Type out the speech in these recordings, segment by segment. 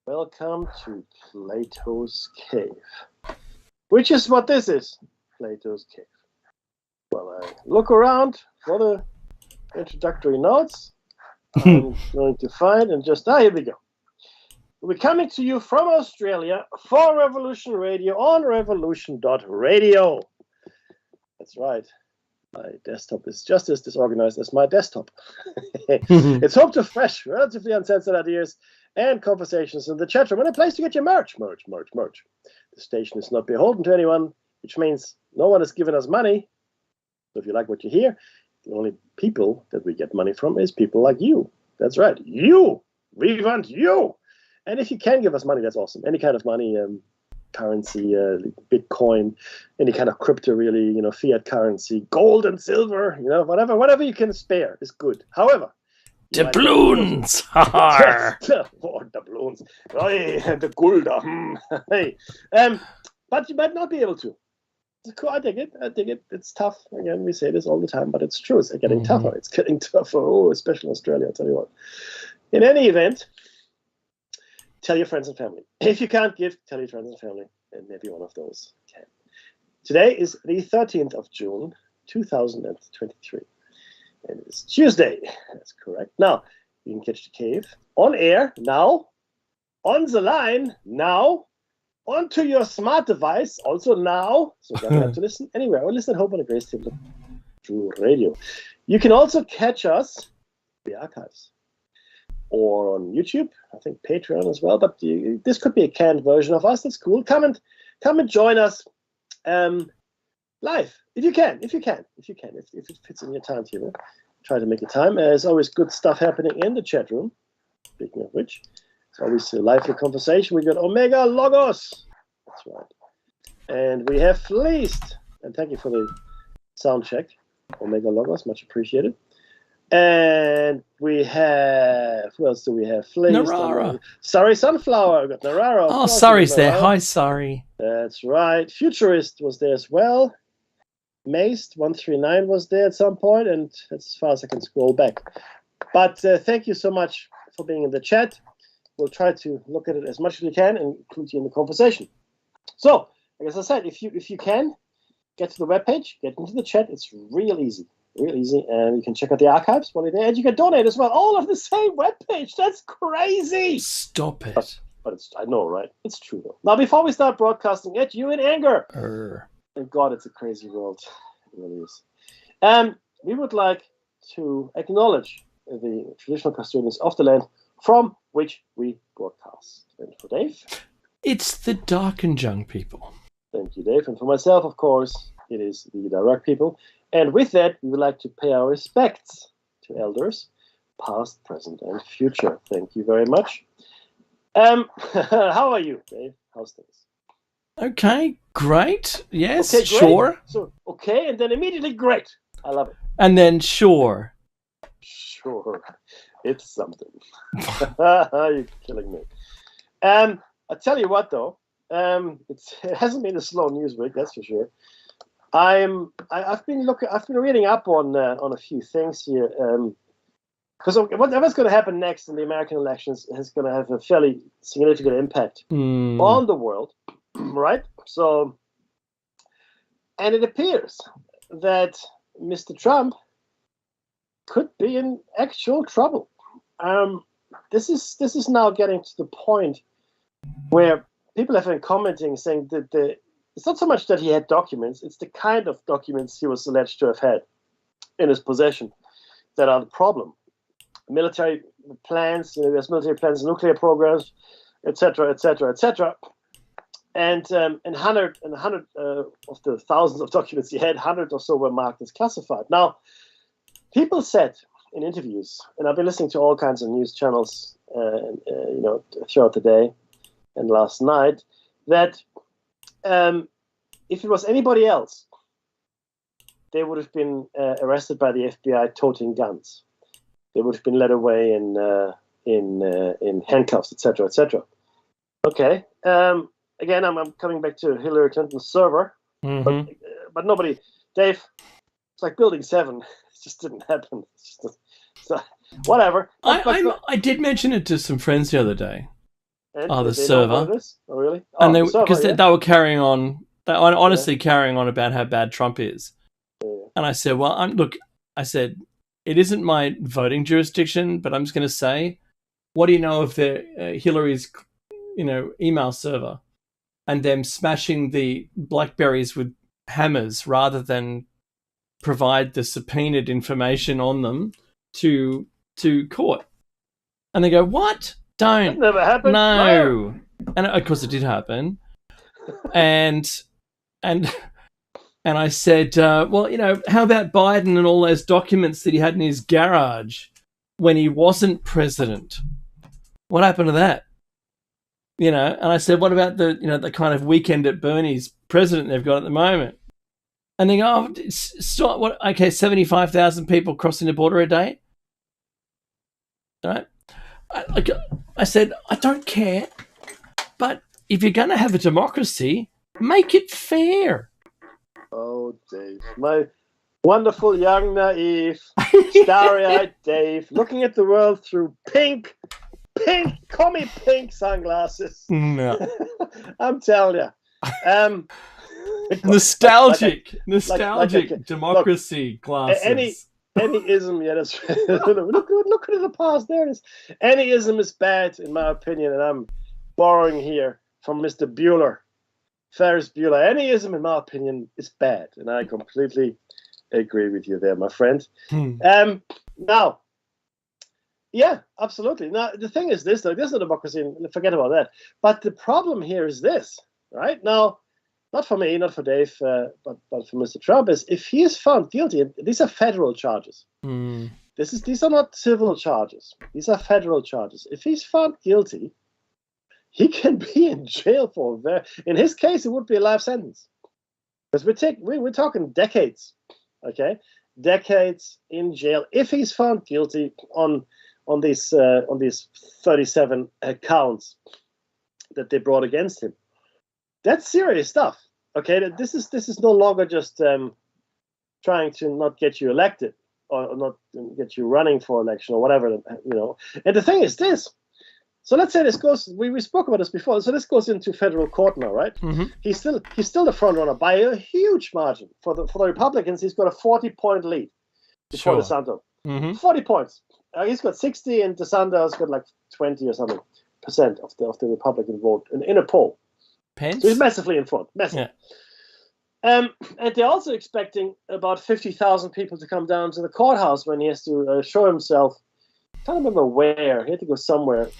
Welcome to Plato's Cave, which is what this is, Plato's Cave. Well, I look around for the introductory notes. I'm going to find and just, here we go. We're coming to you from Australia for Revolution Radio on revolution.radio. That's right. My desktop is just as disorganized as my desktop. It's home to fresh, relatively uncensored ideas and conversations in the chat room and a place to get your merch. The station is not beholden to anyone, which means no one has given us money. So if you like what you hear, the only people that we get money from is people like you. That's right. You. We want you. And if you can give us money, that's awesome. Any kind of money, currency, Bitcoin, any kind of crypto, really, fiat currency, gold and silver, whatever you can spare is good. However, doubloons! Or doubloons. The gulda. Hey. But you might not be able to. It's cool. I dig it. It's tough. Again, we say this all the time, but it's true. It's getting tougher. It's getting tougher. Especially in Australia, I'll tell you what. In any event, tell your friends and family. If you can't give, tell your friends and family, and maybe one of those can. Today is the 13th of June, 2023. And it's Tuesday. That's correct. Now, you can catch the cave on air now, on the line now, onto your smart device also now. So you don't have to listen anywhere or listen at home on a Grace Table through radio. You can also catch us in the archives or on YouTube. I think Patreon as well. But this could be a canned version of us. That's cool. Come and join us live if you can. If it fits in your timetable, try to make a time. There's always good stuff happening in the chat room. Speaking of which, it's always a lively conversation. We got Omega Logos. That's right. And we have Fleeced. And thank you for the sound check, Omega Logos. Much appreciated. And we have, who else do we have? Fleeced. Narara. Sorry, Sunflower. We got Narara. Oh, Sorry's there. Hi, Sorry. That's right. Futurist was there as well. Maced 139 was there at some point, and that's as far as I can scroll back. But thank you so much for being in the chat. We'll try to look at it as much as we can and include you in the conversation. So, like as I said, if you can, get to the webpage, get into the chat. It's real easy, and you can check out the archives while you're there, and you can donate as well. All on the same webpage. That's crazy. Stop it. But it's, I know, right? It's true though. Now, before we start broadcasting at you in anger. And God, it's a crazy world. It really is. We would like to acknowledge the traditional custodians of the land from which we broadcast. And for Dave? It's the Dark and Young people. Thank you, Dave. And for myself, of course, it is the Direct people. And with that, we would like to pay our respects to elders, past, present, and future. Thank you very much. How are you, Dave? How's things? Okay, great. Yes, okay, great. Sure. So, okay, and then immediately great. I love it. And then sure. Sure. It's something. You're killing me. I'll tell you what, though. It hasn't been a slow news week, that's for sure. I've been reading up on a few things here. Because whatever's going to happen next in the American elections is going to have a fairly significant impact on the world. Right? So, and it appears that Mr. Trump could be in actual trouble. This is now getting to the point where people have been commenting, saying that it's not so much that he had documents; it's the kind of documents he was alleged to have had in his possession that are the problem. Military plans, there's military plans, nuclear programs, etc., etc., etc. And 100 of the thousands of documents he had, 100 or so were marked as classified. Now, people said in interviews, and I've been listening to all kinds of news channels, throughout the day and last night, that if it was anybody else, they would have been arrested by the FBI toting guns. They would have been led away in handcuffs, etc., etc. Okay. Again, I'm coming back to Hillary Clinton's server, but nobody, Dave, it's like Building 7. It just didn't happen. It's just whatever. I did mention it to some friends the other day. And Oh, the did they know what server. it is? Oh, really? And Oh, the server, because yeah. they were carrying on, they were honestly carrying on about how bad Trump is. Yeah. And I said, well, look, I said, it isn't my voting jurisdiction, but I'm just going to say, what do you know of the Hillary's, email server and them smashing the Blackberries with hammers rather than provide the subpoenaed information on them to court? And they go, what? That Don't. never happened. No. And of course it did happen. And I said, well, how about Biden and all those documents that he had in his garage when he wasn't president? What happened to that? And I said, what about the kind of weekend at Bernie's president they've got at the moment? And they go, oh, stop, what? Okay, 75,000 people crossing the border a day. All right. I said, I don't care, but if you're going to have a democracy, make it fair. Oh, Dave, my wonderful, young, naive, starry-eyed Dave, looking at the world through pink, call me pink sunglasses. No. I'm telling you. Nostalgic democracy look, glasses. Any ism, yeah, that's look at the past. There it is. Any ism is bad, in my opinion, and I'm borrowing here from Mr. Bueller. Ferris Bueller. Any ism, in my opinion, is bad, and I completely agree with you there, my friend. Now, yeah, absolutely. Now, the thing is this, though, there's no democracy, and forget about that. But the problem here is this, right? Now, not for me, not for Dave, but for Mr. Trump, is if he is found guilty, these are federal charges. These are not civil charges. These are federal charges. If he's found guilty, he can be in jail for in his case, it would be a life sentence. Because we're talking decades, okay? Decades in jail if he's found guilty on these 37 counts that they brought against him. That's serious stuff, okay? This is no longer just trying to not get you elected or not get you running for election or whatever, And the thing is this. So let's say this goes. We spoke about this before. So this goes into federal court now, right? Mm-hmm. He's still the front runner by a huge margin for the Republicans. He's got a 40-point lead before DeSantis. 40 points. He's got 60, and DeSantis got like 20 or something % of the Republican vote in a poll. Pence? So he's massively in front. Massive. Yeah. And they're also expecting about 50,000 people to come down to the courthouse when he has to show himself. I can't remember where. He had to go somewhere.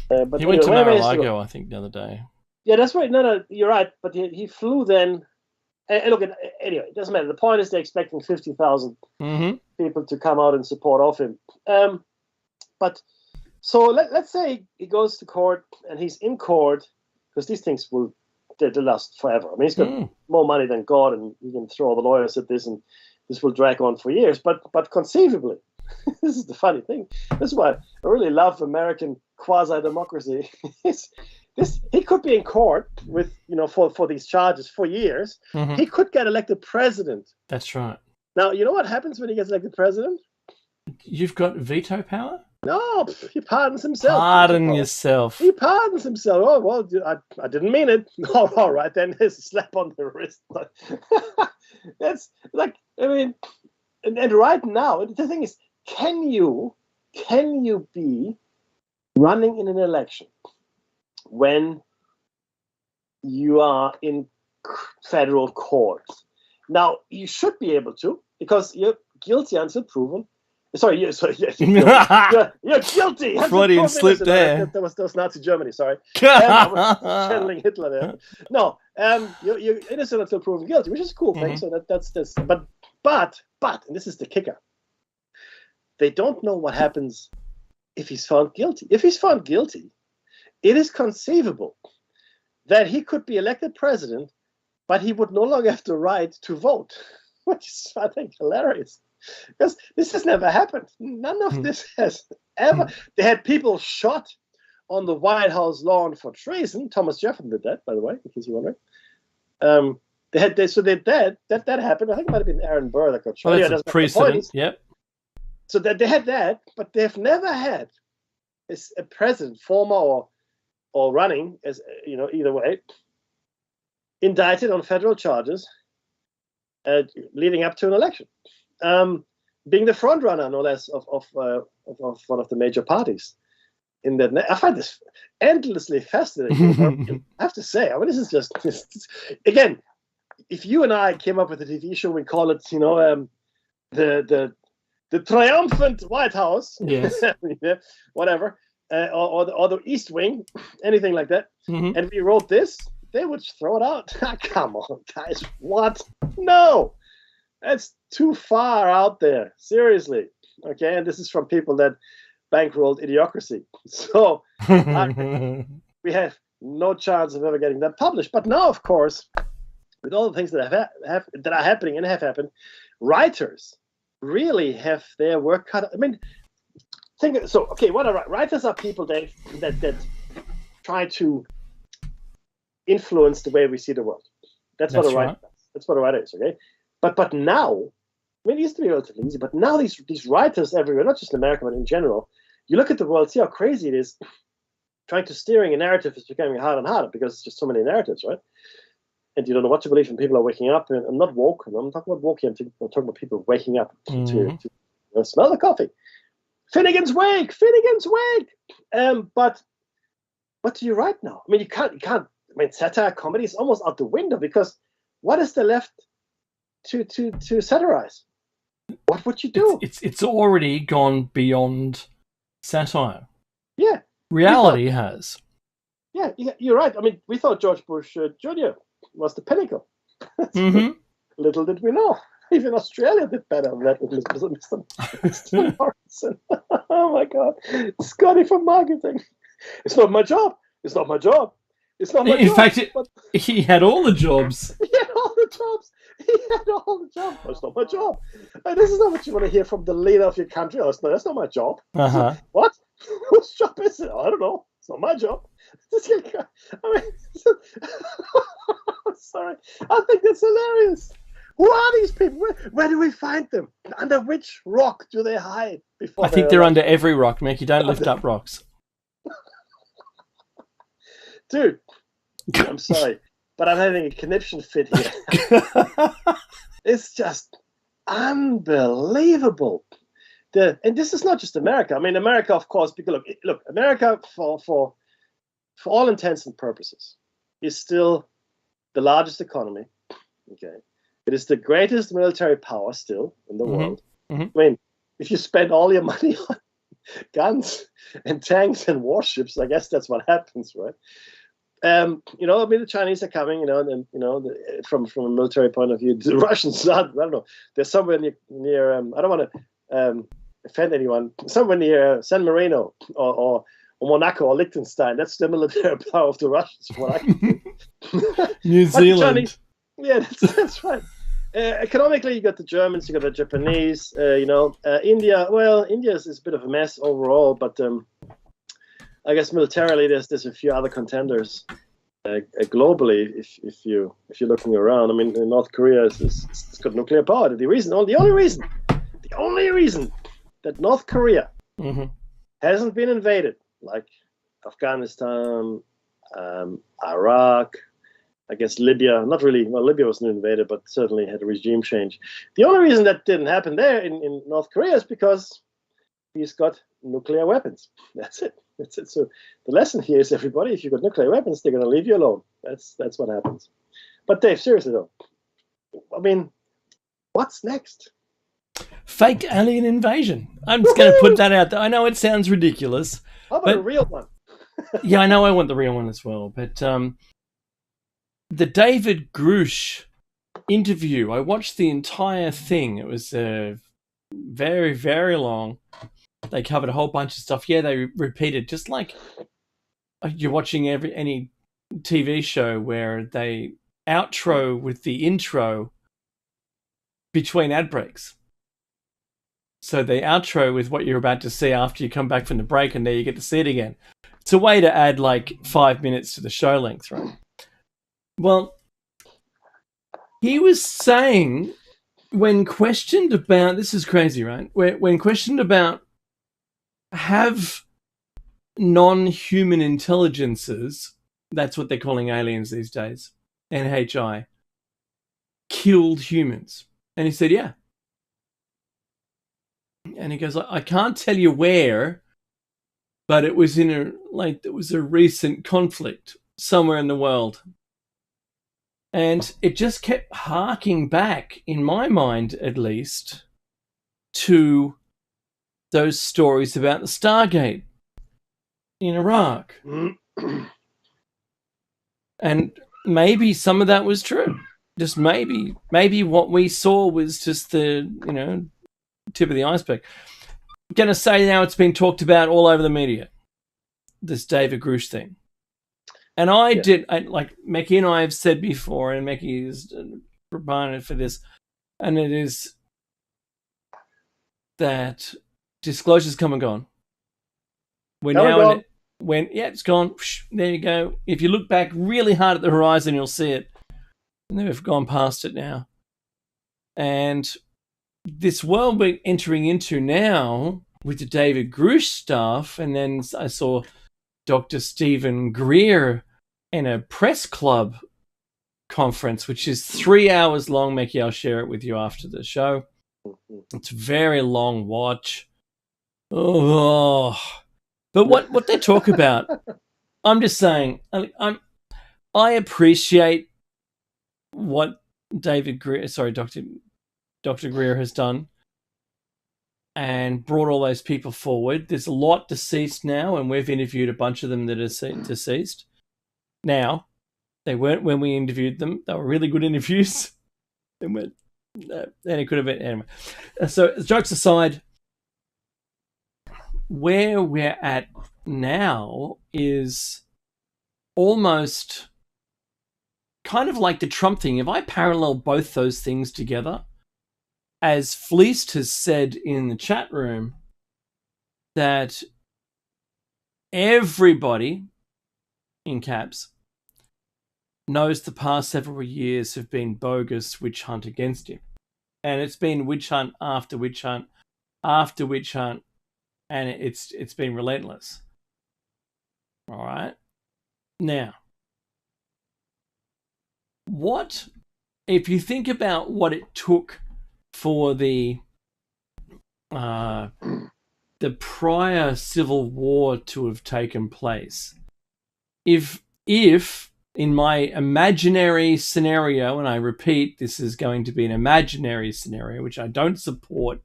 But he went to Mar-a-Lago, I think, the other day. Yeah, that's right. No, you're right. But he flew then. And look, anyway, it doesn't matter. The point is they're expecting 50,000 people to come out in support of him. But so let's say he goes to court and he's in court, because these things they last forever. I mean, he's got more money than God, and you can throw all the lawyers at this, and this will drag on for years. But conceivably, this is the funny thing. This is why I really love American quasi-democracy. He could be in court with, for these charges for years. He could get elected president. That's right. Now, you know what happens when he gets elected president? You've got veto power? No, he pardons himself. Pardon yourself. He pardons himself. Oh, well, I didn't mean it. All right, then there's a slap on the wrist. That's like, I mean, and right now, the thing is, can you be running in an election when you are in federal court? Now, you should be able to, because you're guilty until proven. Sorry, you're guilty. Freudian slip there. That was Nazi Germany, sorry. I was channeling Hitler there. No, you're innocent until proven guilty, which is a cool thing. So that's this. But, and this is the kicker. They don't know what happens if he's found guilty. If he's found guilty, it is conceivable that he could be elected president, but he would no longer have the right to vote, which is, I think, hilarious. Because this has never happened. None of this has ever. They had people shot on the White House lawn for treason. Thomas Jefferson did that, by the way, in case you're wondering. That happened. I think it might have been Aaron Burr that got shot. Well, that's a precedent. Yep. So that they had that, but they've never had a president, former or or running, as either way, indicted on federal charges leading up to an election, being the front runner, no less, of one of the major parties. In that, I find this endlessly fascinating. I have to say, I mean, this is just again, if you and I came up with a TV show, we call it, the triumphant White House, yes, yeah, whatever, or the East Wing, anything like that, mm-hmm. and we wrote this, they would throw it out. Come on, guys, what? No, that's too far out there. Seriously, okay, and this is from people that bankrolled Idiocracy. So we have no chance of ever getting that published. But now, of course, with all the things that that are happening and have happened, writers really have their work cut. I mean, what are writers? Are people that try to influence the way we see the world. That's what a writer does. That's what a writer is. Okay, but now, I mean, it used to be relatively easy, but now these writers everywhere, not just in America, but in general, you look at the world, see how crazy it is. Trying to steering a narrative is becoming harder and harder because it's just so many narratives, right? And you don't know what to believe, and people are waking up. And I'm not woke. I'm talking about woke. I'm talking about people waking up to smell the coffee. Finnegan's Wake. But what do you write now? I mean, you can't. I mean, satire comedy is almost out the window because what is there left to satirize? What would you do? It's already gone beyond satire. Yeah. Reality has. Yeah, you're right. I mean, we thought George Bush Jr. was the pinnacle. Little did we know. Even Australia did better than that with Mr. Morrison. Oh my God. Scotty for marketing. It's not my job. It's not my job. It's not my job. In fact, he had all the jobs. He had all the jobs. Oh, it's not my job. And this is not what you want to hear from the leader of your country. Oh, that's not my job. Uh-huh. What? Whose job is it? I don't know. It's not my job. I mean, sorry. I think that's hilarious. Who are these people? Where do we find them? Under which rock do they hide? I think they're under every rock, Mick. You don't lift up rocks. Dude, I'm sorry, but I'm having a conniption fit here. It's just unbelievable. And this is not just America. I mean, America, of course, because look, America, for all intents and purposes, is still the largest economy. Okay, it is the greatest military power still in the world. I mean, if you spend all your money on guns and tanks and warships, I guess that's what happens, right? I mean, the Chinese are coming, and from a military point of view, the Russians are, I don't know, they're somewhere near I don't want to offend anyone, somewhere near San Marino or Monaco or Liechtenstein. That's the military power of the Russians, from what I can see. New Zealand. Yeah, that's right. Economically, you got the Germans, you got the Japanese, India. Well, India is a bit of a mess overall, but I guess militarily, there's a few other contenders globally. If you're looking around, I mean, North Korea it's got nuclear power. The only reason that North Korea hasn't been invaded, like Afghanistan, Iraq, I guess Libya, not really. Well, Libya wasn't invaded, but certainly had a regime change. The only reason that didn't happen there in North Korea is because he's got nuclear weapons. That's it. So the lesson here is, everybody, if you've got nuclear weapons, they're going to leave you alone. That's what happens. But Dave, seriously though, I mean, what's next? Fake alien invasion. I'm just going to put that out there. I know it sounds ridiculous. How about a real one? Yeah, I know I want the real one as well. But the David Grush interview, I watched the entire thing. It was very, very long. They covered a whole bunch of stuff. Yeah, they repeated, just like you're watching any TV show where they outro with the intro between ad breaks. So they outro with what you're about to see after you come back from the break, and there you get to see it again. It's a way to add like 5 minutes to the show length, right? Well, he was saying, when questioned about, this is crazy, right? When questioned about, have non-human intelligences, that's what they're calling aliens these days, NHI, killed humans. And he said, yeah. And he goes, I can't tell you where, but it was it was a recent conflict somewhere in the world. And it just kept harking back, in my mind at least, to those stories about the Stargate in Iraq. And maybe some of that was true. Just maybe. Maybe what we saw was just the, tip of the iceberg. I'm going to say now it's been talked about all over the media, this David Grush thing. And like Mekki and I have said before, and Mekki is a proponent for this, and it is that disclosure's come and gone. It's gone. There you go. If you look back really hard at the horizon, you'll see it. And they've gone past it now. And this world we're entering into now with the David Grush stuff, and then I saw Dr. Stephen Greer in a press club conference, which is 3 hours long. Mekki, I'll share it with you after the show. It's a very long watch. Oh, but what they talk about, I'm just saying, I appreciate what Dr. Greer has done and brought all those people forward. There's a lot deceased now, and we've interviewed a bunch of them that are deceased. Now, they weren't when we interviewed them. They were really good interviews. And it could have been anyway. So, jokes aside, where we're at now is almost kind of like the Trump thing. If I parallel both those things together, as Fleeced has said in the chat room, that everybody, in caps, knows the past several years have been bogus witch hunt against him. And it's been witch hunt after witch hunt after witch hunt, and it's been relentless. All right? Now, if you think about what it took for the prior civil war to have taken place, if in my imaginary scenario, and I repeat, this is going to be an imaginary scenario, which I don't support,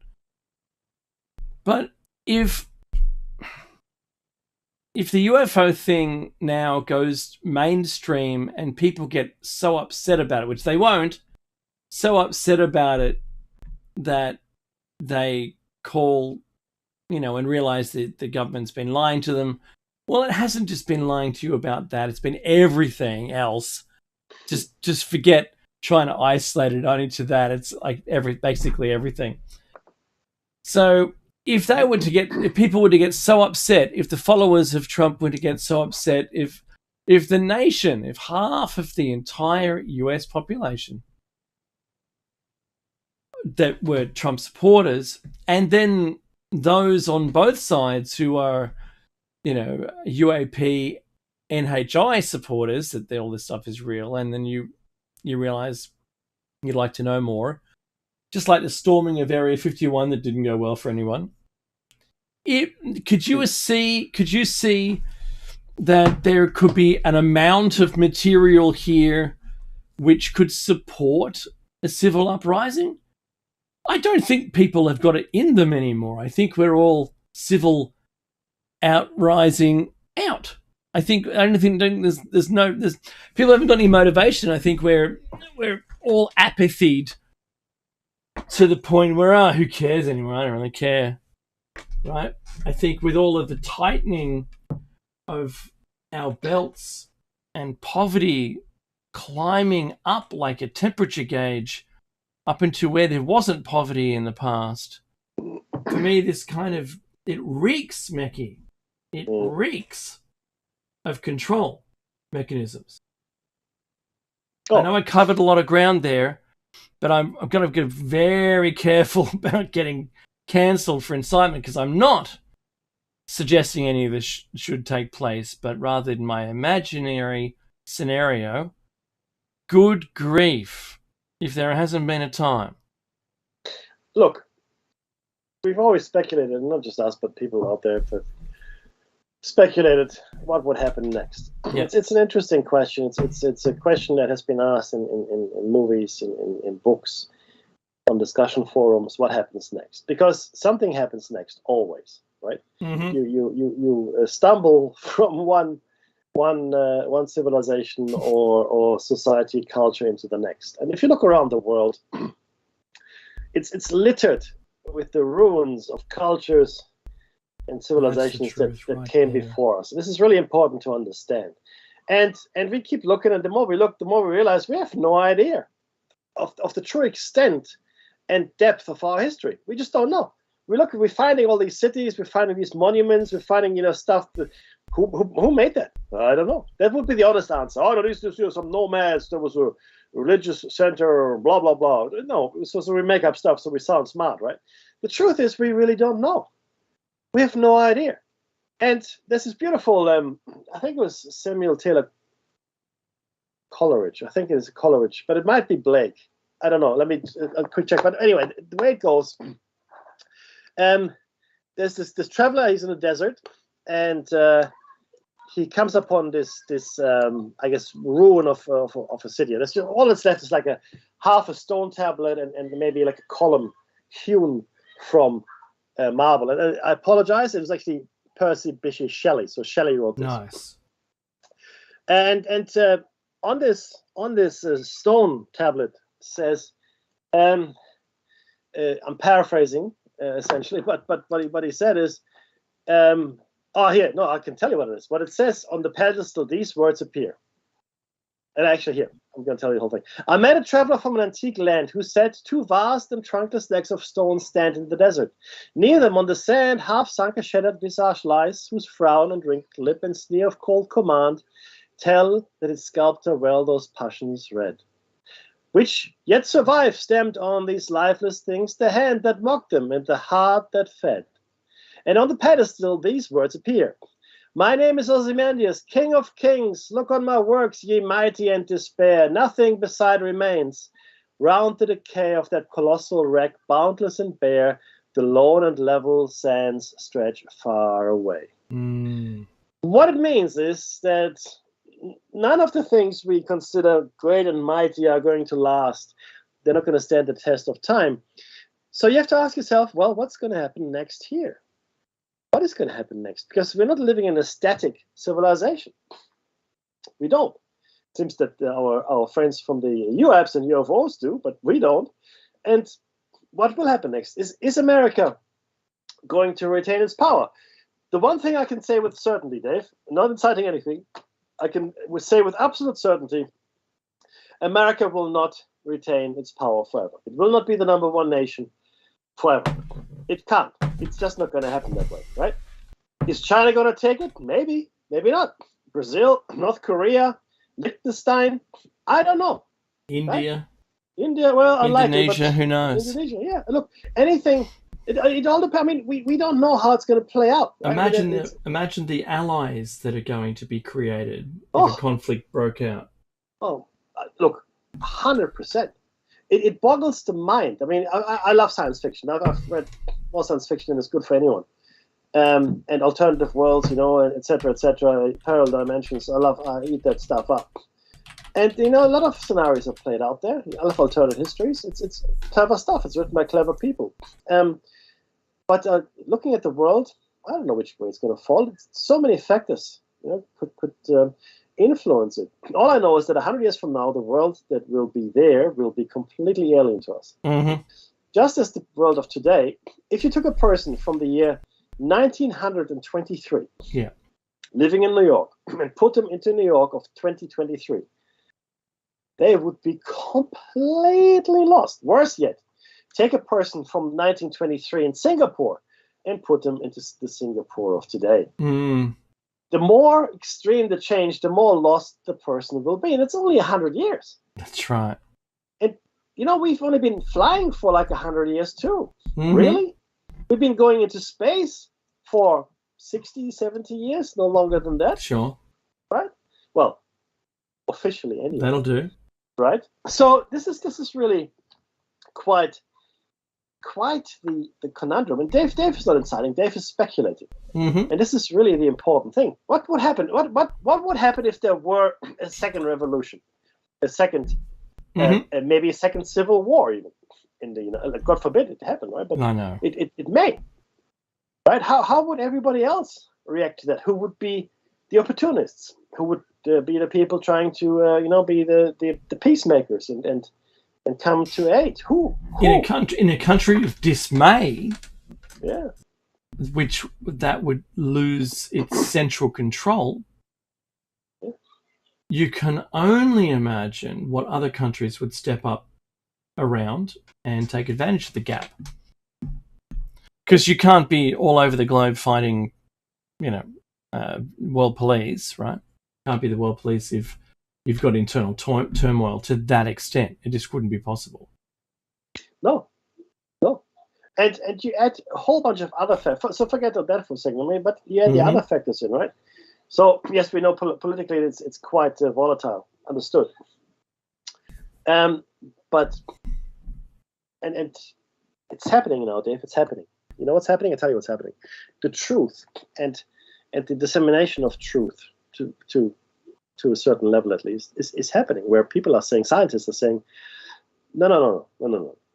but if the UFO thing now goes mainstream and people get so upset about it, which they won't, so upset about it that they call, and realize that the government's been lying to them. Well, it hasn't just been lying to you about that. It's been everything else. Just forget trying to isolate it only to that. It's like basically everything. So if people were to get so upset, if the followers of Trump were to get so upset, if the nation, if half of the entire US population that were Trump supporters, and then those on both sides who are, UAP, NHI supporters, that all this stuff is real, and then you realize you'd like to know more, just like the storming of Area 51 that didn't go well for anyone. Could you see that there could be an amount of material here which could support a civil uprising? I don't think people have got it in them anymore. I think we're all civil outrising out. I don't think there's people haven't got any motivation. I think we're all apathied to the point where who cares anymore? I don't really care. Right? I think with all of the tightening of our belts and poverty climbing up like a temperature gauge up into where there wasn't poverty in the past, for me, this it reeks, Mekki. It reeks of control mechanisms. I know I covered a lot of ground there, but I'm going to get very careful about getting cancelled for incitement, because I'm not. suggesting any of this should take place, but rather in my imaginary scenario, good grief, if there hasn't been a time. Look, we've always speculated, not just us, but people out there have speculated what would happen next. Yeah. It's an interesting question. It's a question that has been asked in movies, in books, on discussion forums. What happens next? Because something happens next always, right? Mm-hmm. You stumble from one civilization or society, culture into the next. And if you look around the world, it's littered with the ruins of cultures and civilizations that came before us. This is really important to understand. And we keep looking, and the more we look, the more we realize we have no idea of the true extent and depth of our history. We just don't know. We're finding all these cities, we're finding these monuments, we're finding stuff. Who made that? I don't know. That would be the honest answer. Oh, no, these some nomads. There was a religious center, blah blah blah. No, so we make up stuff so we sound smart, right? The truth is, we really don't know. We have no idea. And there's this beautiful. I think it was Samuel Taylor Coleridge. I think it's Coleridge, but it might be Blake. I don't know. Let me a quick check. But anyway, the way it goes, there's this traveler. He's in the desert, and he comes upon this I guess ruin of a city. That's all that's left is like a half a stone tablet and maybe like a column hewn from marble. And I apologize. It was actually Percy Bysshe Shelley. So Shelley wrote this. Nice. And on this stone tablet says, I'm paraphrasing essentially, but what he said is, here, no, I can tell you what it is. What it says on the pedestal, these words appear. And actually, here, I'm going to tell you the whole thing. I met a traveler from an antique land who said, 2 vast and trunkless legs of stone stand in the desert. Near them on the sand, half sunk a shattered visage lies, whose frown and wrinkled lip and sneer of cold command tell that its sculptor well those passions read. Which yet survive, stamped on these lifeless things, the hand that mocked them and the heart that fed. And on the pedestal these words appear. My name is Ozymandias, King of Kings. Look on my works, ye mighty, and despair. Nothing beside remains. Round the decay of that colossal wreck, boundless and bare, the lone and level sands stretch far away. What it means is that none of the things we consider great and mighty are going to last. They're not going to stand the test of time. So you have to ask yourself, well, what's going to happen next here? What is going to happen next? Because we're not living in a static civilization. We don't. It seems that our friends from the UAPs and UFOs do, but we don't. And what will happen next? Is America going to retain its power? The one thing I can say with certainty, Dave, not inciting anything, I can say with absolute certainty, America will not retain its power forever. It will not be the number one nation forever. It can't. It's just not going to happen that way, right? Is China going to take it? Maybe. Maybe not. Brazil, North Korea, Liechtenstein, I don't know. India. Right? India, well, unlikely. Indonesia, who knows? Indonesia, yeah. Look, anything, it all depends. I mean, we don't know how it's going to play out. Right? Imagine the allies that are going to be created if a conflict broke out. Look, 100%. It boggles the mind. I mean, I love science fiction. I've read more science fiction than is good for anyone. And alternative worlds, et cetera, parallel dimensions. I eat that stuff up. And, a lot of scenarios are played out there. I love alternate histories. It's clever stuff. It's written by clever people. But looking at the world, I don't know which way it's going to fall. So many factors could influence it. All I know is that 100 years from now, the world that will be there will be completely alien to us. Mm-hmm. Just as the world of today, if you took a person from the year 1923, living in New York, and put them into New York of 2023, they would be completely lost. Worse yet, take a person from 1923 in Singapore and put them into the Singapore of today. The more extreme the change, the more lost the person will be. And it's only 100 years. That's right. And, we've only been flying for like 100 years too. Mm-hmm. Really? We've been going into space for 60, 70 years, no longer than that. Sure. Right? Well, officially anyway. That'll do. Right? So this is really quite the conundrum. And Dave is not inciting. Dave is speculating. Mm-hmm. And this is really the important thing. What would happen? What would happen if there were a second revolution, a second, maybe a second civil war, even in the God forbid it happen, right? But I know it may, right? How would everybody else react to that? Who would be the opportunists? Who would be the people trying to be the peacemakers and come to aid? Who? In a country of dismay, yeah, which that would lose its central control. Yeah. You can only imagine what other countries would step up around and take advantage of the gap, because you can't be all over the globe fighting, world police, right? Can't be the world police if you've got internal turmoil to that extent. It just wouldn't be possible. No. And you add a whole bunch of other factors. So forget that for a second, but you add the other factors in, right? So yes, we know politically it's quite volatile. Understood. But and it's happening now, Dave. It's happening. You know what's happening? I'll tell you what's happening. The truth and the dissemination of truth to a certain level at least is happening, where people are saying, scientists are saying, no.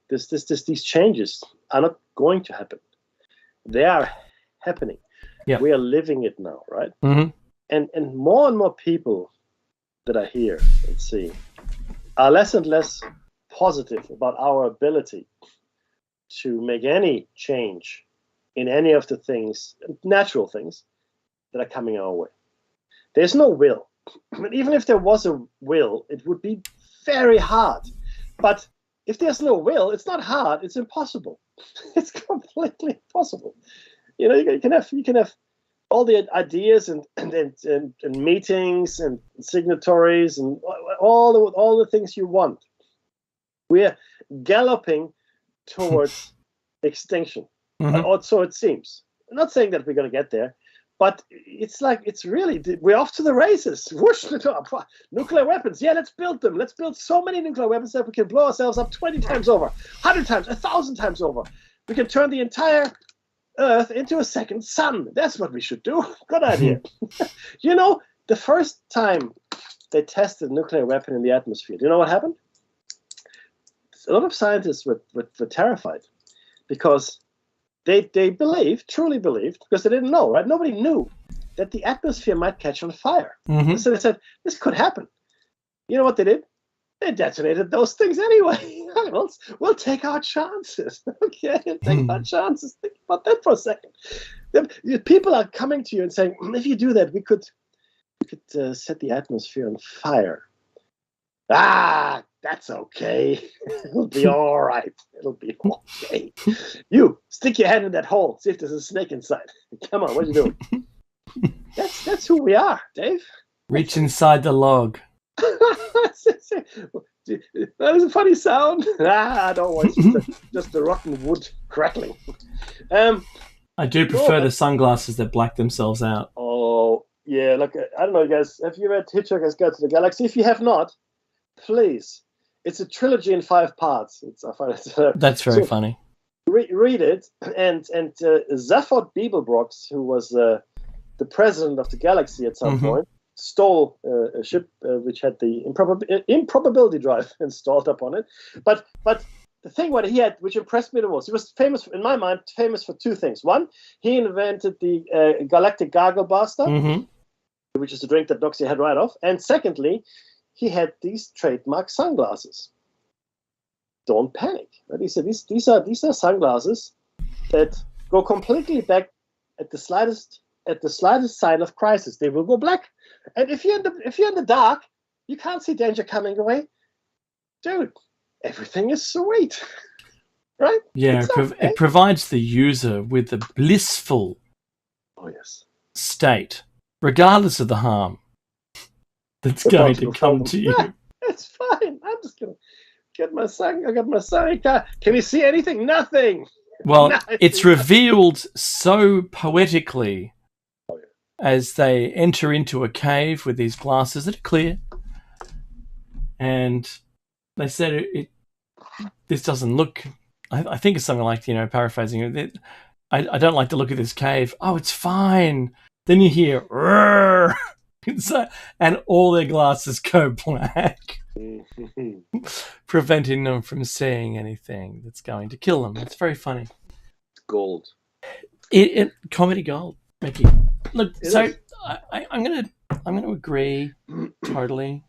These changes are not going to happen. They are happening. Yeah. We are living it now, right? Mm-hmm. And more people that I hear and see are less and less positive about our ability to make any change in any of the things, natural things, that are coming our way. There's no will. But even if there was a will, it would be very hard. But if there's no will, it's not hard, it's impossible. It's completely impossible. You can have all the ideas and meetings and signatories and all the things you want. We're galloping towards extinction. Or so it seems. I'm not saying that we're going to get there, but it's really, we're off to the races. Whoosh, nuclear weapons. Yeah, let's build them. Let's build so many nuclear weapons that we can blow ourselves up 20 times over, 100 times, 1,000 times over. We can turn the entire Earth into a second sun. That's what we should do. Good idea. The first time they tested a nuclear weapon in the atmosphere, do you know what happened? A lot of scientists were terrified because they truly believed, because they didn't know, right? Nobody knew that the atmosphere might catch on fire. Mm-hmm. So they said, this could happen. You know what they did? They detonated those things anyway. We'll take our chances. Okay, take our chances. Think about that for a second. People are coming to you and saying, if you do that, we could set the atmosphere on fire. That's okay. It'll be all right. It'll be okay. You stick your hand in that hole. See if there's a snake inside. Come on, what are you doing? That's who we are, Dave. Reach inside the log. That is a funny sound. Don't worry. Just the rotten wood crackling. I do prefer the sunglasses that black themselves out. Oh, yeah. Look, I don't know, guys. Have you read Hitchhiker's Guide to the Galaxy? If you have not, please. It's a trilogy in 5 parts. I find it. That's very funny. Read it, and Zaphod Beeblebrox, who was the president of the galaxy at some point, stole a ship which had the improbability drive installed upon it. But the thing what he had, which impressed me the most, he was famous, in my mind, for 2 things. One, he invented the Galactic Gargle Buster, which is a drink that knocks your head right off. And secondly, he had these trademark sunglasses. Don't panic. Right? He said these are sunglasses that go completely back at the slightest sign of crisis. They will go black. And if you're in the dark, you can't see danger coming away. Dude, everything is sweet. Right? Yeah, it provides the user with a blissful state, regardless of the harm that's going to come to you. It's fine. I'm just going to get my sun. I got my sun. Can you see anything? Nothing. Well, it's revealed so poetically as they enter into a cave with these glasses that are clear, and they said this doesn't look. I think it's something like, paraphrasing it. I don't like the look of this cave. Oh, it's fine. Then you hear, "Rrrr." And all their glasses go black, preventing them from seeing anything that's going to kill them. It's very funny. Gold. Comedy gold, Mickey. Look, I'm gonna agree totally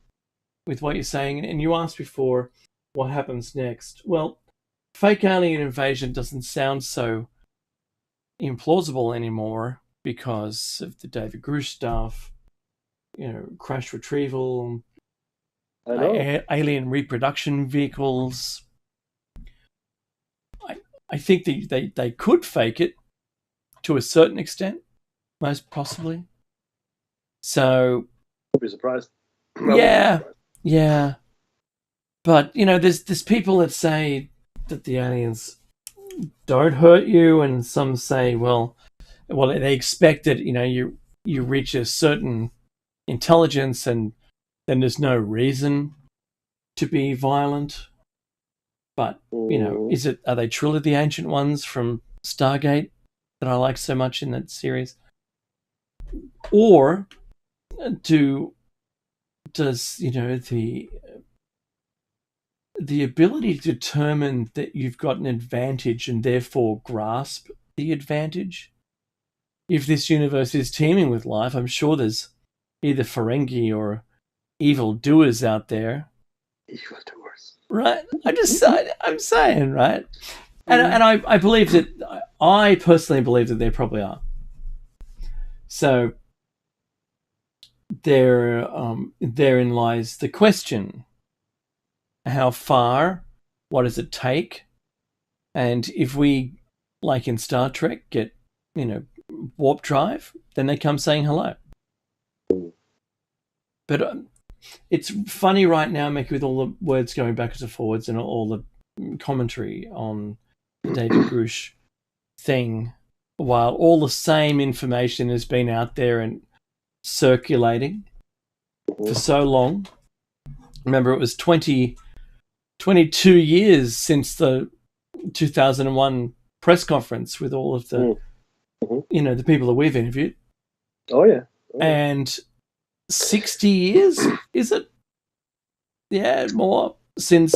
with what you're saying. And you asked before, what happens next? Well, fake alien invasion doesn't sound so implausible anymore because of the David Grush stuff. Crash retrieval, alien reproduction vehicles. I think they could fake it to a certain extent, most possibly. So, I'll be surprised. Yeah. But there's people that say that the aliens don't hurt you, and some say, well, they expect that you reach a certain intelligence, and then there's no reason to be violent. But are they truly the ancient ones from Stargate that I like so much in that series, or does the ability to determine that you've got an advantage and therefore grasp the advantage? If this universe is teeming with life, I'm sure there's either Ferengi or evildoers out there. Evildoers. Right? I'm saying, right? And I believe that, I personally believe that there probably are. So therein lies the question. How far? What does it take? And if we, like in Star Trek, get, warp drive, then they come saying hello. But it's funny right now, Mickey, with all the words going backwards and forwards and all the commentary on the David Grush thing, while all the same information has been out there and circulating for so long. Remember, it was 22 years since the 2001 press conference with all of the, the people that we've interviewed. Oh, yeah. And 60 years, is it? Yeah, more, since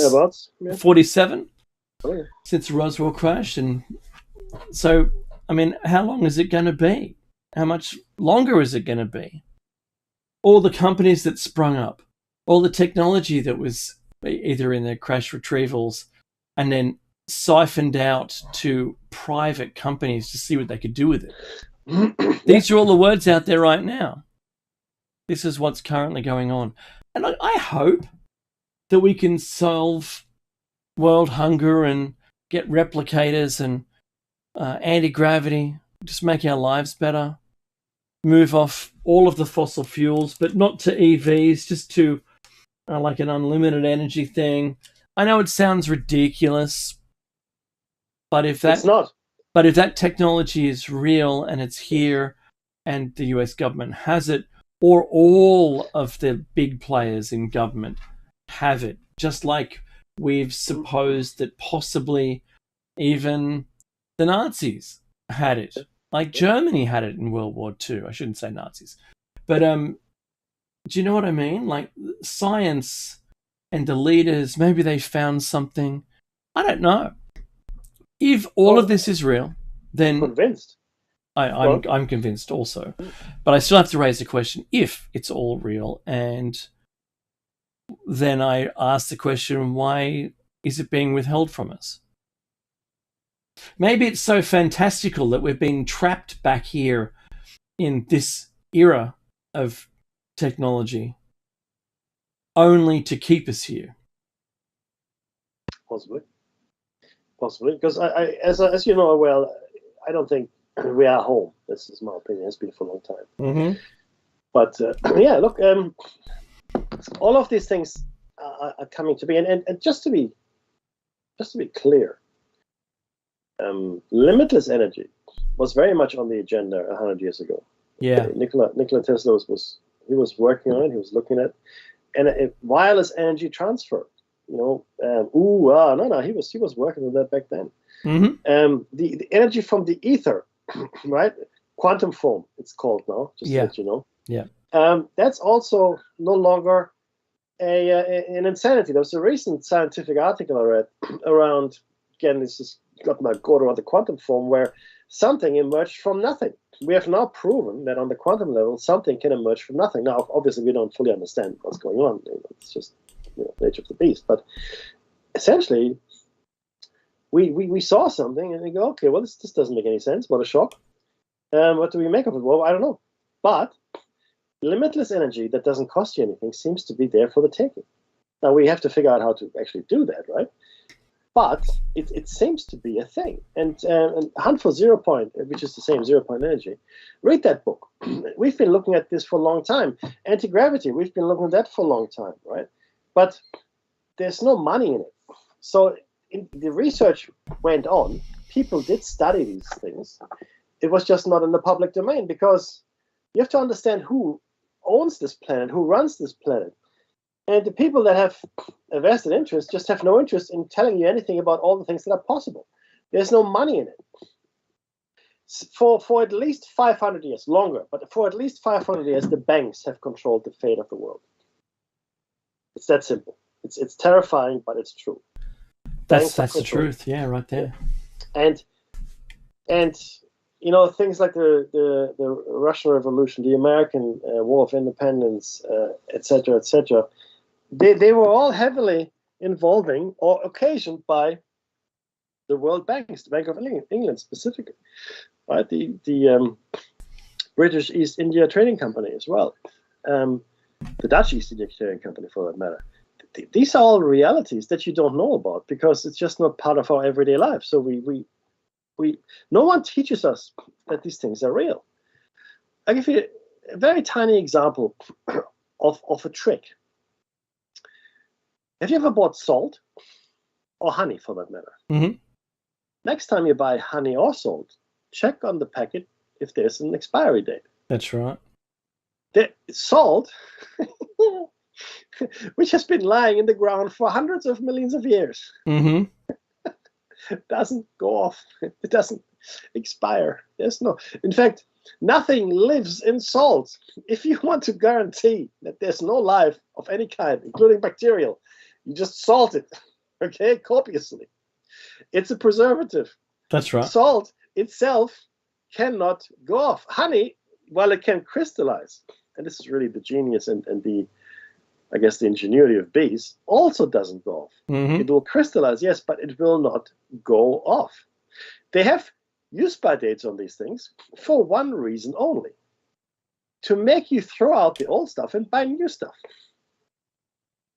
47, since Roswell crash. And so, how long is it going to be? How much longer is it going to be? All the companies that sprung up, all the technology that was either in the crash retrievals and then siphoned out to private companies to see what they could do with it. These are all the words out there right now. This is what's currently going on. And I hope that we can solve world hunger and get replicators and anti-gravity, just make our lives better, move off all of the fossil fuels, but not to EVs, just to like an unlimited energy thing. I know it sounds ridiculous, but if that technology is real and it's here and the US government has it, or all of the big players in government have it, just like we've supposed that possibly even the Nazis had it, like Germany had it in World War II. I shouldn't say Nazis, but do you know what I mean? Like science and the leaders, maybe they found something. I don't know. If all of this is real, then convinced. I'm convinced also, but I still have to raise the question: if it's all real, and then I ask the question: why is it being withheld from us? Maybe it's so fantastical that we've been trapped back here in this era of technology only to keep us here. Possibly, because I as you know well, I don't think we are home. This is my opinion. It's been for a long time. Mm-hmm. But yeah, look, all of these things are coming to be, and just to be clear, limitless energy was very much on the agenda 100 years ago. Yeah. Nikola Tesla was working on it. He was looking at and wireless energy transfer. No, he was working on that back then. Mm-hmm. The energy from the ether, right? Quantum foam, it's called now. Just to let you know. Yeah. That's also no longer an insanity. There was a recent scientific article I read around. Again, this has got my goat around the quantum foam, where something emerged from nothing. We have now proven that on the quantum level, something can emerge from nothing. Now, obviously, we don't fully understand what's going on. It's just nature of the beast. But essentially, we saw something and we go, okay, well, this doesn't make any sense. What a shock. What do we make of it? Well, I don't know. But limitless energy that doesn't cost you anything seems to be there for the taking. Now, we have to figure out how to actually do that, right? But it seems to be a thing. And Hunt for Zero Point, which is the same Zero Point Energy, read that book. We've been looking at this for a long time. Anti-gravity, we've been looking at that for a long time, right? But there's no money in it. So the research went on. People did study these things. It was just not in the public domain, because you have to understand who owns this planet, who runs this planet. And the people that have a vested interest just have no interest in telling you anything about all the things that are possible. There's no money in it. For at least 500 years, longer, but for at least 500 years, the banks have controlled the fate of the world. It's that simple. It's terrifying, but it's true. That's the truth. Yeah, right there. And things like the Russian Revolution, the American War of Independence, etc., etc. They were all heavily involving or occasioned by the world banks, the Bank of England specifically, right? The British East India Trading Company as well, the Dutch East India Trading Company for that matter. These are all realities that you don't know about because it's just not part of our everyday life. So no one teaches us that these things are real. I'll give you a very tiny example of a trick. Have you ever bought salt or honey, for that matter? Mm-hmm. Next time you buy honey or salt, check on the packet if there's an expiry date. That's right. The salt, which has been lying in the ground for hundreds of millions of years, mm-hmm. doesn't go off. It doesn't expire. In fact, nothing lives in salt. If you want to guarantee that there's no life of any kind, including bacterial, you just salt it, okay, copiously. It's a preservative. That's right. Salt itself cannot go off. Honey, while it can crystallize, and this is really the genius and the, I guess, the ingenuity of bees, also doesn't go off. Mm-hmm. It will crystallize, yes, but it will not go off. They have use-by dates on these things for one reason only: to make you throw out the old stuff and buy new stuff.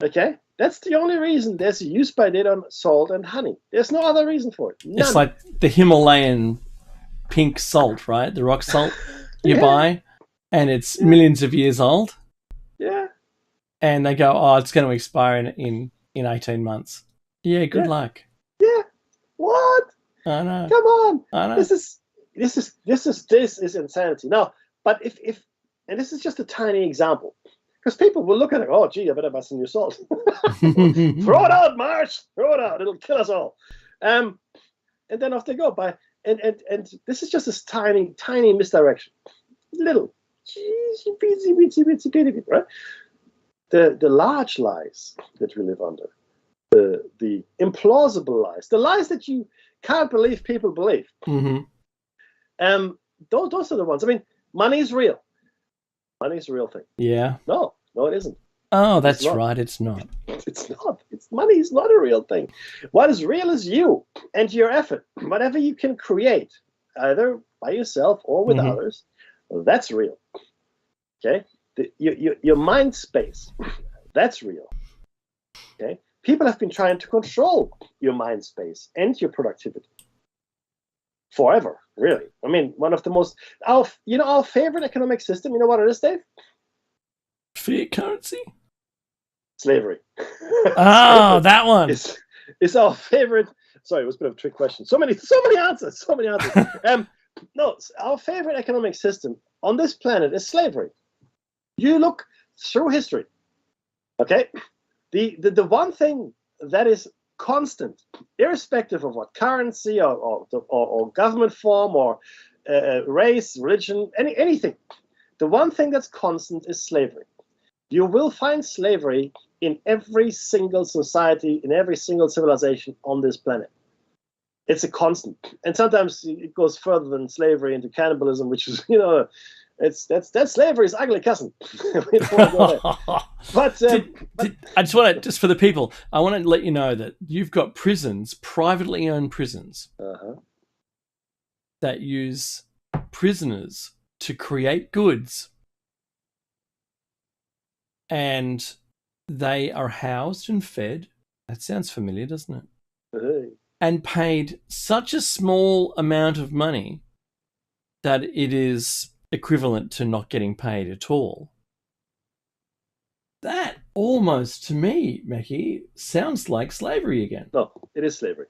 Okay? That's the only reason there's a use-by date on salt and honey. There's no other reason for it. None. It's like the Himalayan pink salt, right? The rock salt you buy, and it's millions of years old. Yeah. And they go, oh, it's going to expire in 18 months. Yeah, good luck. Yeah. What? I know. Come on. I know. This is insanity. Now, but if and this is just a tiny example, because people will look at it, oh, gee, I better buy some new salt. Throw it out, Marsh. Throw it out. It'll kill us all. And then off they go. And this is just this tiny misdirection. Little. Bitsy, right? The large lies that we live under, the implausible lies, the lies that you can't believe people believe. Mm-hmm. Those are the ones. I mean, money is real. Money is a real thing. Yeah. No, it isn't. Oh, that's right. It's not. It's not. Money is not a real thing. What is real is you and your effort. Whatever you can create, either by yourself or with others, that's real. Okay? Your mind space, that's real. Okay? People have been trying to control your mind space and your productivity forever, really. I mean, one of the most, our favorite economic system, you know what it is, Dave? Fiat currency? Slavery. Oh, that one. It's our favorite. Sorry, it was a bit of a trick question. So many answers. No, our favorite economic system on this planet is slavery. You look through history, okay? The one thing that is constant, irrespective of what currency or government form or race, religion, anything, the one thing that's constant is slavery. You will find slavery in every single society, in every single civilization on this planet. It's a constant, and sometimes it goes further than slavery into cannibalism, which is, that's slavery's ugly cousin. We don't wanna go there. But I just want to, just for the people, I want to let you know that you've got prisons, privately owned prisons, that use prisoners to create goods, and they are housed and fed. That sounds familiar, doesn't it? hey, And paid such a small amount of money that it is equivalent to not getting paid at all. That almost, to me, Mackie, sounds like slavery again. no, it is slavery.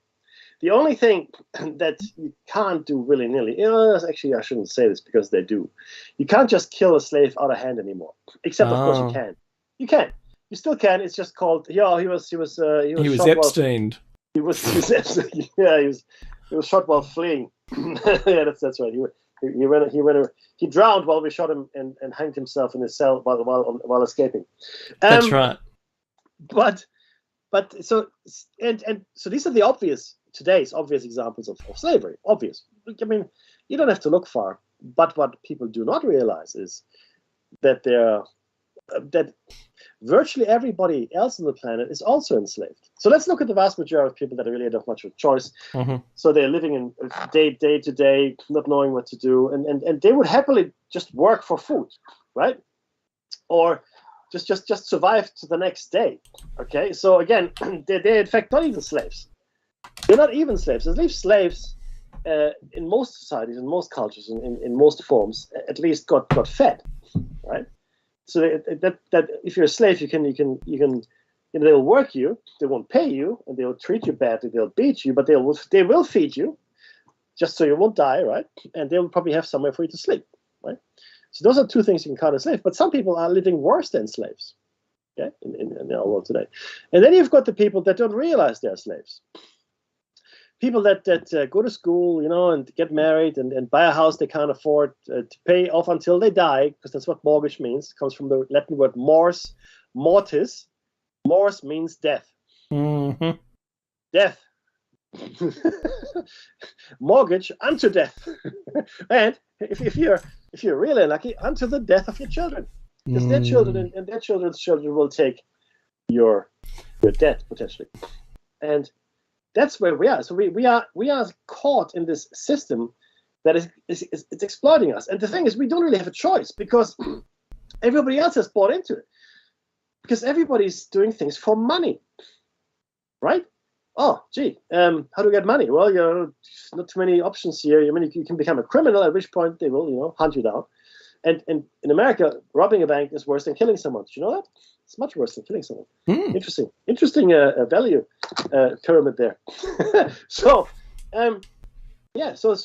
The only thing that you can't do willy-nilly, actually I shouldn't say this because they do. You can't just kill a slave out of hand anymore. Except, of course, you can. You can. You still can. It's just called. Yeah, he was Epsteined. He was Epstein. Yeah, he was shot while fleeing. Yeah, that's right. He drowned while we shot him and hanged himself in his cell while escaping. That's right. But so these are today's obvious examples of slavery. Obvious. I mean, you don't have to look far. But what people do not realize is that that virtually everybody else on the planet is also enslaved. So let's look at the vast majority of people that really don't have much of a choice. Mm-hmm. So they're living in day to day, not knowing what to do, and they would happily just work for food, right? Or just survive to the next day. Okay, so again, they're in fact not even slaves. They're not even slaves. At least slaves in most societies, in most cultures, in most forms, at least got fed, right? So that if you're a slave, you can they'll work you, they won't pay you, and they'll treat you badly, they'll beat you, but they will feed you, just so you won't die, right? And they'll probably have somewhere for you to sleep, right? So those are two things you can count as slave. But some people are living worse than slaves, okay, in our world today. And then you've got the people that don't realize they're slaves. People that go to school, and get married and buy a house they can't afford to pay off until they die, because that's what mortgage means. It comes from the Latin word mors, mortis. Mors means death. Mm-hmm. Death. Mortgage unto death. And if you're really lucky, unto the death of your children, because their children and their children's children will take your debt potentially. And that's where we are. So we are caught in this system that is it's exploiting us. And the thing is, we don't really have a choice, because everybody else has bought into it. Because everybody's doing things for money, right? Oh, gee, how do we get money? Well, not too many options here. I mean, you can become a criminal, at which point they will, hunt you down. And in America, robbing a bank is worse than killing someone. Did you know that? It's much worse than killing someone. Interesting value pyramid there. So, yeah. So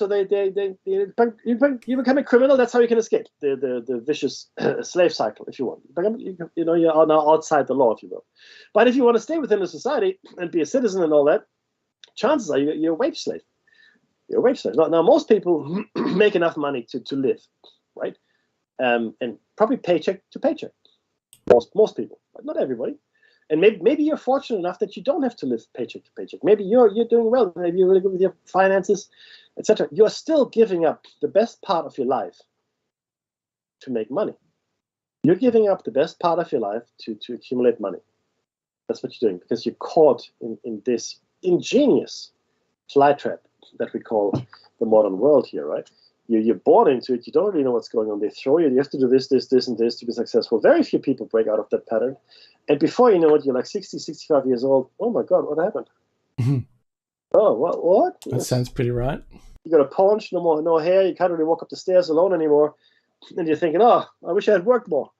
you become a criminal. That's how you can escape the vicious slave cycle, if you want. You are now outside the law, if you will. But if you want to stay within the society and be a citizen and all that, chances are you're a wage slave. You're a wage slave. Now most people make enough money to live, right? And probably paycheck to paycheck. Most people, but not everybody. And maybe you're fortunate enough that you don't have to live paycheck to paycheck. Maybe you're doing well. Maybe you're really good with your finances, etc. You're still giving up the best part of your life to make money. You're giving up the best part of your life to accumulate money. That's what you're doing, because you're caught in this ingenious fly trap that we call the modern world here, right? You're born into it. You don't really know what's going on. They throw you. You have to do this, and this to be successful. Very few people break out of that pattern. And before you know it, you're like 60, 65 years old. Oh, my God, what happened? Mm-hmm. Oh, what? That sounds pretty right. You got a paunch, no hair. You can't really walk up the stairs alone anymore. And you're thinking, oh, I wish I had worked more.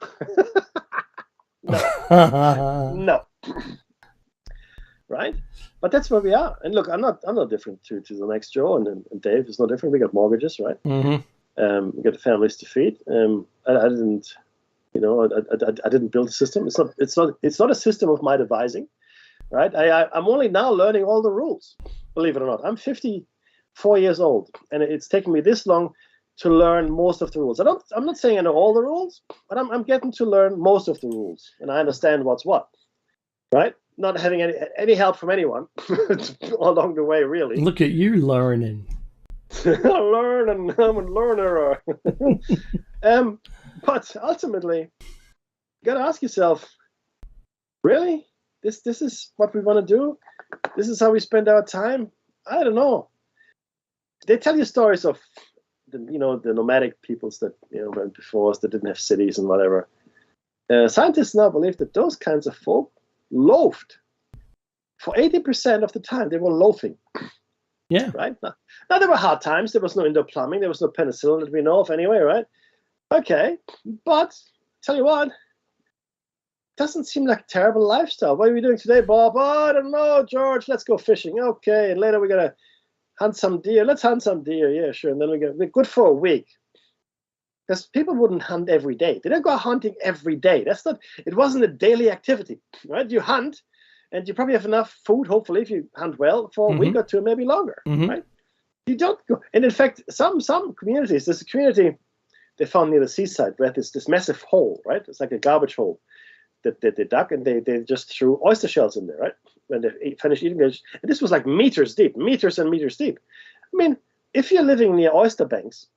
No. Right? But that's where we are. And look, I'm not different to the next Joe and Dave. It's no different. We got mortgages, right? Mm-hmm. We got families to feed. I didn't, I didn't build a system. It's not a system of my devising, right? I'm only now learning all the rules. Believe it or not, I'm 54 years old, and it's taken me this long to learn most of the rules. I'm not saying I know all the rules, but I'm getting to learn most of the rules, and I understand what's what, right? Not having any help from anyone along the way, really. Look at you learning. I'm a learner. But ultimately, you gotta ask yourself, really? This is what we want to do? This is how we spend our time? I don't know. They tell you stories of the nomadic peoples that went before us that didn't have cities and whatever. Scientists now believe that those kinds of folk loafed. For 80% of the time, they were loafing. Yeah. Right? Now, there were hard times. There was no indoor plumbing. There was no penicillin that we know of anyway, right? Okay. But, tell you what, doesn't seem like a terrible lifestyle. What are we doing today, Bob? Oh, I don't know, George. Let's go fishing. Okay. And later we're going to hunt some deer. Let's hunt some deer. Yeah, sure. And then we're good for a week. Because people wouldn't hunt every day. They don't go hunting every day. It wasn't a daily activity, right? You hunt, and you probably have enough food, hopefully, if you hunt well, for a week or two, maybe longer, right? You don't go. And in fact, some communities, there's a community they found near the seaside where there's this massive hole, right? It's like a garbage hole that they dug, and they just threw oyster shells in there, right? When they finished eating it. And this was like meters and meters deep. I mean, if you're living near oyster banks,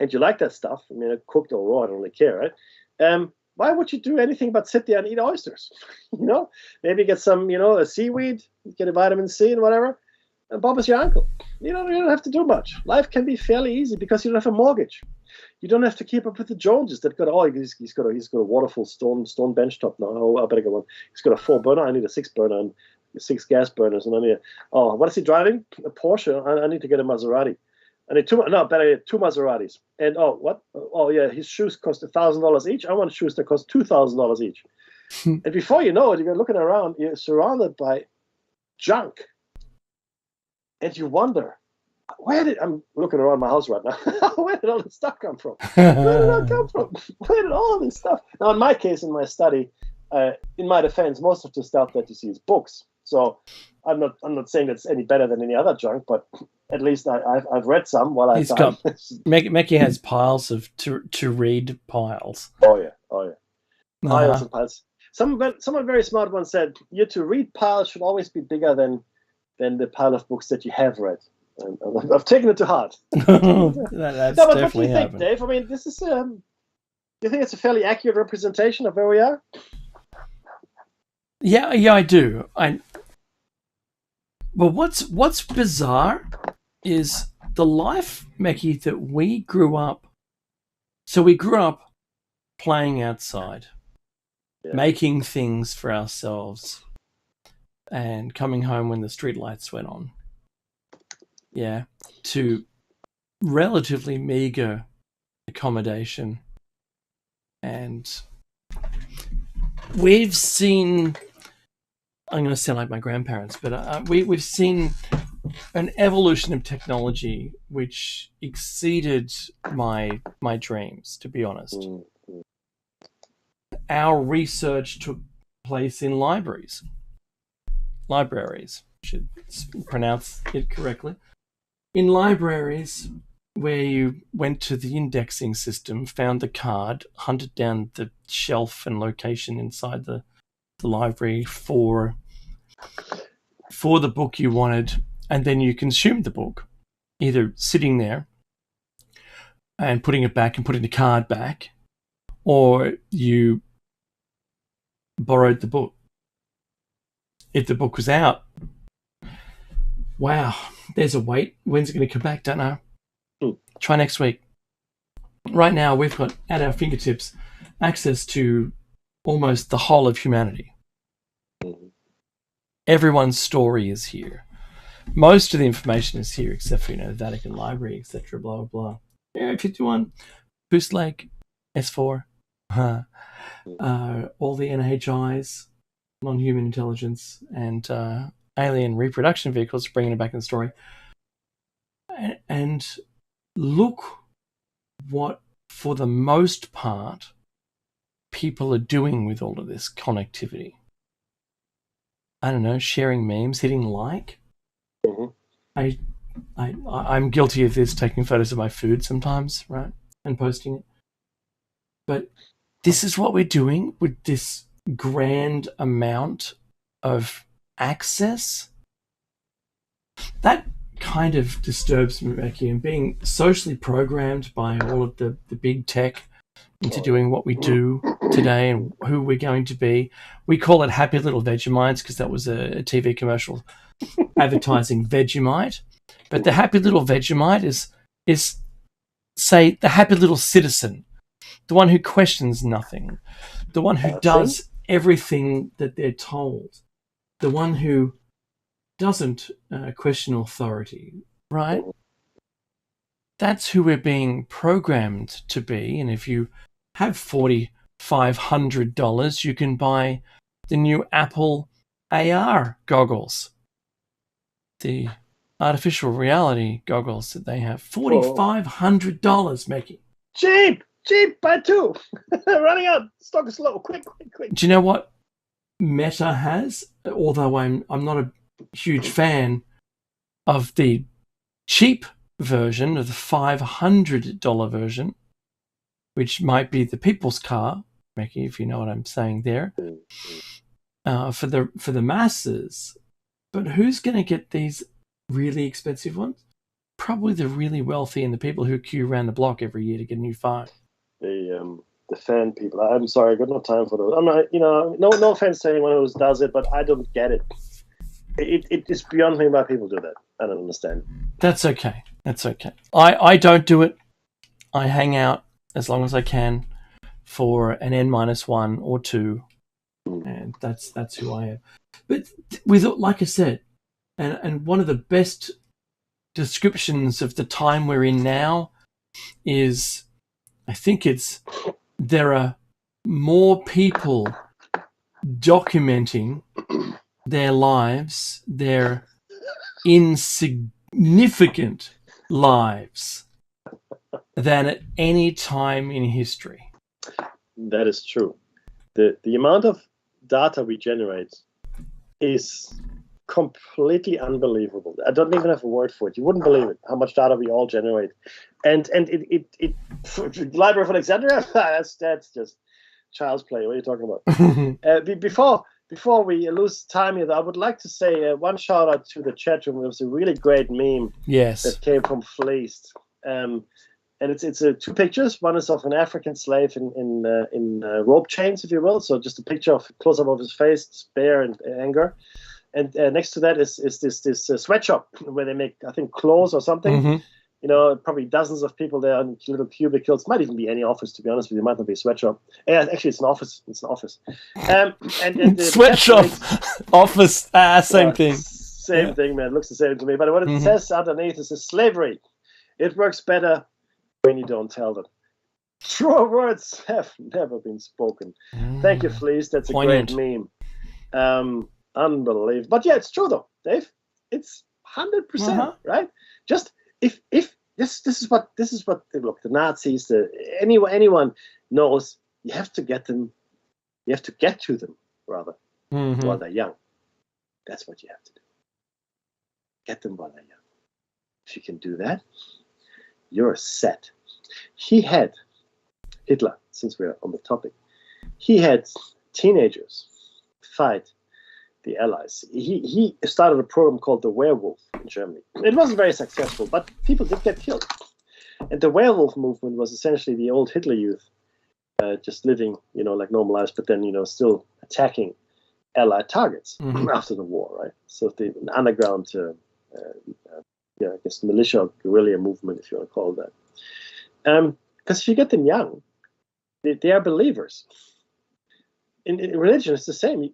and you like that stuff, I mean, cooked or raw, I don't really care, right? Why would you do anything but sit there and eat oysters? Maybe get some, a seaweed, get a vitamin C and whatever, and Bob is your uncle. You don't have to do much. Life can be fairly easy because you don't have a mortgage. You don't have to keep up with the Joneses that he's got a waterfall stone bench top now. Oh, I better get one. He's got a 4-burner. I need a 6-burner and 6 gas burners. And what is he driving? A Porsche. I need to get a Maserati. I need two Maseratis. And what? Oh yeah, his shoes cost $1,000 each. I want shoes that cost $2,000 each. And before you know it, you're looking around, you're surrounded by junk. And you wonder, I'm looking around my house right now. Where did all this stuff come from? Where did it all come from? Where did all this stuff? Now, in my case, in my study, in my defense, most of the stuff that you see is books. So I'm not saying that's any better than any other junk, but at least I've read some while I've done. Mackie has piles of to read piles. Oh yeah. Piles and piles. Someone very smart once said, your to read pile should always be bigger than the pile of books that you have read. And I've taken it to heart. That's but definitely what do you think, happened. Dave? I mean, this is. Do you think it's a fairly accurate representation of where we are? Yeah, I do. But what's bizarre is the life, Mackie, that we grew up. So we grew up playing outside, making things for ourselves, and coming home when the street lights went on. Yeah, to relatively meager accommodation, and we've seen. I'm going to sound like my grandparents, but we've seen an evolution of technology which exceeded my dreams, to be honest. Our research took place in libraries. Should pronounce it correctly. In libraries where you went to the indexing system, found the card, hunted down the shelf and location inside the library for the book you wanted, and then you consumed the book, either sitting there and putting it back and putting the card back, or you borrowed the book. If the book was out, wow, there's a wait. When's it going to come back? Don't know. Try next week. Right now, we've got at our fingertips access to almost the whole of humanity. Everyone's story is here. Most of the information is here, except for the Vatican Library, etc. Blah blah blah. Area 51, Boost Lake, S4, all the NHIs, non-human intelligence, and alien reproduction vehicles, bringing it back in the story. And look what, for the most part, people are doing with all of this connectivity. I don't know, sharing memes, hitting like. Mm-hmm. I'm guilty of this, taking photos of my food sometimes, right, and posting it. But this is what we're doing with this grand amount of access. That kind of disturbs me, Becky, and being socially programmed by all of the big tech into doing what we do today and who we're going to be. We call it Happy Little Vegemites because that was a TV commercial advertising Vegemite. But the Happy Little Vegemite is say the happy little citizen, the one who questions nothing, the one who does everything that they're told, the one who doesn't question authority, right? That's who we're being programmed to be. And if you have $4,500, you can buy the new Apple AR goggles, the artificial reality goggles that they have. $4,500, Mickey. Cheap, buy two. Running out, stock is low. Quick. Do you know what Meta has? Although I'm not a huge fan of the cheap version, of the $500 version, which might be the people's car, Mickey, if you know what I'm saying there, for the masses. But who's going to get these really expensive ones? Probably the really wealthy and the people who queue around the block every year to get a new phone. The fan people. I'm sorry, I got no time for those. I'm not, no offense to anyone who does it, but I don't get it. It is beyond me why people do that. I don't understand. That's okay. I don't do it. I hang out as long as I can for an N-1 or 2, and that's who I am. But with, like I said, and one of the best descriptions of the time we're in now is, I think it's, there are more people documenting their lives, their insignificant lives, than at any time in history. That is true. The amount of data we generate is completely unbelievable. I don't even have a word for it. You wouldn't believe it, how much data we all generate. And it Library of Alexandria, that's just child's play. What are you talking about? Before we lose time here, I would like to say one shout out to the chat room. It was a really great meme. Yes. That came from Fleeced. And it's 2 pictures. One is of an African slave in rope chains, if you will. So just a picture of close up of his face, despair and anger. And next to that is this sweatshop where they make, I think, clothes or something. Mm-hmm. Probably dozens of people there in little cubicles. Might even be any office, to be honest with you. It might not be a sweatshop. Yeah, actually, it's an office. And the sweatshop, office, same thing. Same thing, man. It looks the same to me. But what it says underneath is slavery. It works better when you don't tell them. Truer words have never been spoken. Thank you, Fleece. That's Poignant. A great meme. Unbelievable. But yeah, it's true though, Dave. It's 100%, right? Just if this is what look, the Nazis, anyone knows you have to get to them rather while they're young. That's what you have to do. Get them while they're young. If you can do that, you're set. Hitler, since we're on the topic, he had teenagers fight the Allies. He started a program called the Werewolf in Germany. It wasn't very successful, but people did get killed. And the Werewolf movement was essentially the old Hitler youth, just living, like normal lives, but then, still attacking Allied targets after the war, right? So an underground, I guess militia or guerrilla movement, if you want to call it that. Because if you get them young, they are believers. In religion, it's the same.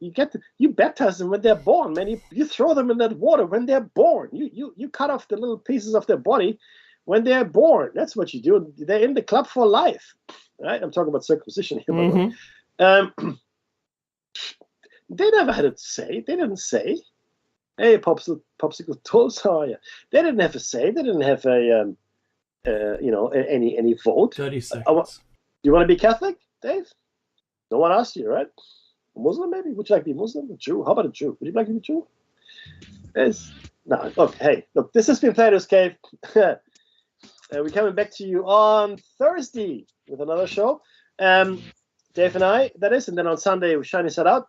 You baptize them when they're born, man. You throw them in that water when they're born. You cut off the little pieces of their body when they're born. That's what you do. They're in the club for life, right? I'm talking about circumcision here, by the way. They never had a say. They didn't say, "Hey, popsicle toast, how are you?" They didn't have a say. They didn't have a any vote. 30 seconds. You want to be Catholic, Dave? No one asked you, right? A Muslim, maybe? Would you like to be Muslim? A Jew? How about a Jew? Would you like to be a Jew? No. Look, hey, look. This has been Plato's Cave. We're coming back to you on Thursday with another show. Dave and I, that is, and then on Sunday we're shining set out.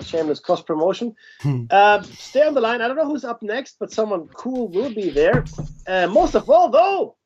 Shameless cross promotion. Stay on the line. I don't know who's up next, but someone cool will be there. Most of all, though,